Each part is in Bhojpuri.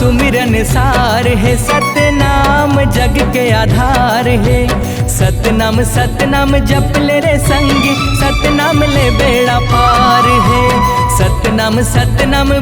सुमिरन सार है, सतनाम जग के आधार है। सतनाम जप ले रे संगी, सतनाम ले बेड़ा पार है। सतनाम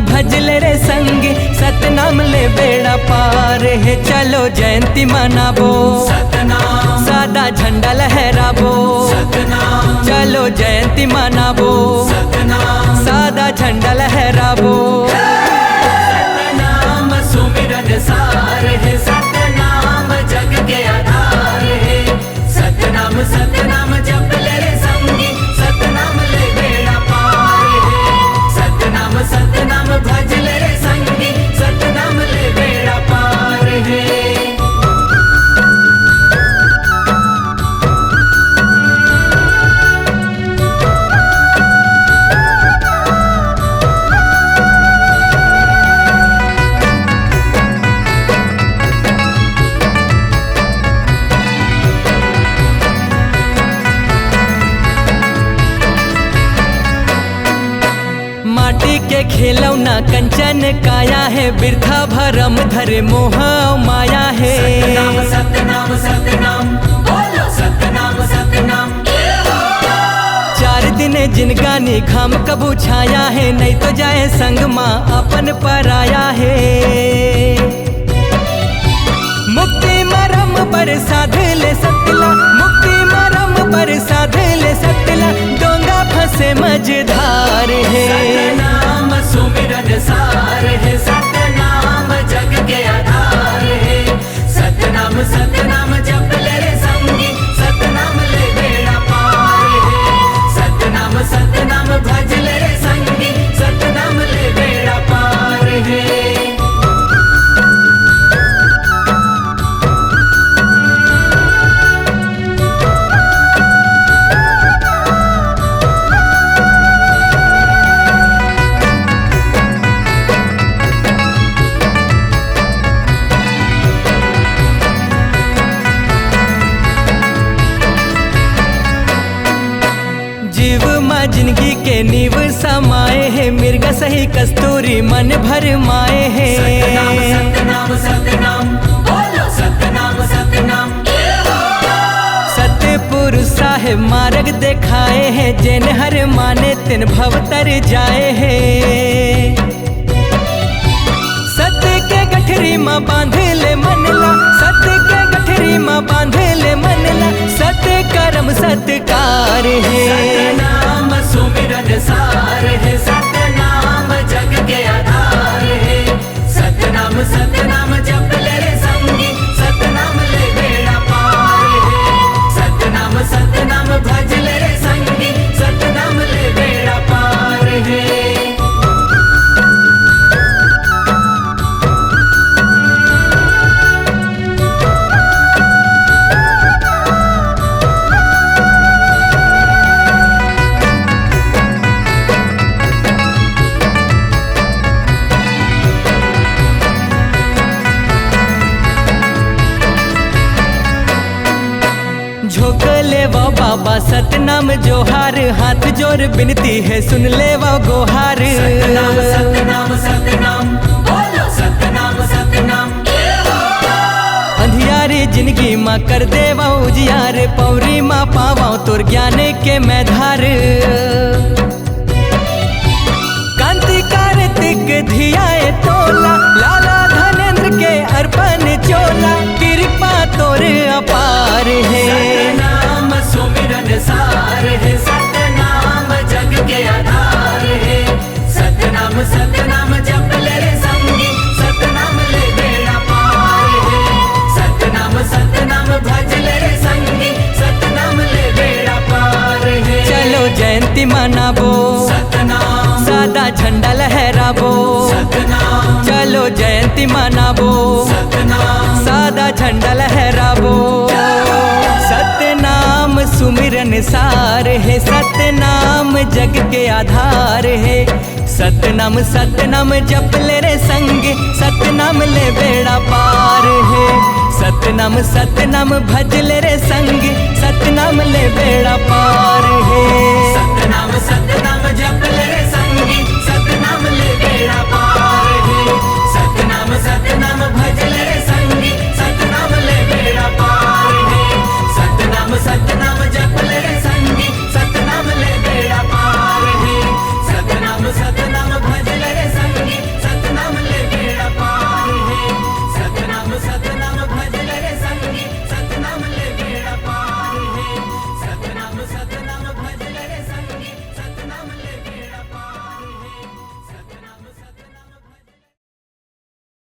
भज ले रे संगी, सतनाम ले बेड़ा पार है। चलो जयंती मनाबो, सतनाम सादा झंडा लहराबो। सतनाम चलो जयंती मनाबो, सतनाम सादा झंडा लहराबो। सतनाम सुमिरन सार है, सतनाम जग के आधार है। सतनाम जप ले रे संगी, सतनाम ले बेड़ा पार है। सतनाम भज ले रे संगी, सतनाम ले बेड़ा पार है। माटी के खिलौना कंचन काया है, बिरथा भरम धरे मोह माया है। सतनाम बोलो सतनाम। चार दिन जिनगानी घाम कबू छाया है, नहीं तो जाए संग माँ अपन पराया है। मुक्ति मरम पर साध ले सतला, मुक्ति मरम पर साध ले सतला। डोंगा फंसे मझधार है। सतनाम सुमिरन सार है, सतनाम जग के आधार है। सतनाम जप ले रे संगी, सतनाम ले बेड़ा पार है। सतनाम भज ले रे संगी, सतनाम ले बेड़ा पार है। जीव माँ जिंदगी के नीव समाए है, मिर्ग सही कस्तूरी मन भर माए है। सतनाम बोलो सतनाम। सतपुरुष साहेब मार्ग दिखाए है, जिन हर माने तिन भव तर जाए है। सत्य के गठरी माँ बांध ले मनला, सत्य के गठरी माँ बांध ले मनला। सत्य कर्म सत्कार है। सतनाम सुमिरन सार है, सतनाम जग के आधार है। सतनाम जप ले रे संगी, सतनाम ले बेड़ा पार है। सतनाम भज ले रे संगी, सतनाम ले बेड़ा पार है। झोंक ले वो बाबा सतनाम जोहार, हाथ जोर बिनती है सुन ले वो गोहार। सतनाम बोलो सतनाम। अंधियारी जिंदगी माँ कर दे वो उजियार, पौरी माँ पावाओ तोर ज्ञान के मैधार। कांति कार्तिक धियाए तोला, लाला धनेन्द्र के अर्पण चोला। कृपा तोर अपार है। सतनाम सुमिरन सार है, सतनाम जग के आधार है। सतनाम जप ले रे संगी, सतनाम ले बेड़ा पार है। सतनाम भज ले रे संगी, सतनाम ले बेड़ा पार है। चलो जयंती मनाबो, सतनाम सादा झंडा लहराबो। सतनाम चलो जयंती मनाबो, सतनाम सादा झंडा लहराबो। सतनाम सुमिरन सार है, सतनाम जग के आधार है। सतनाम जप ले रे संग, सतनाम ले बेड़ा पार है। सतनाम भज ले रे संग, सतनाम ले बेड़ा पार है।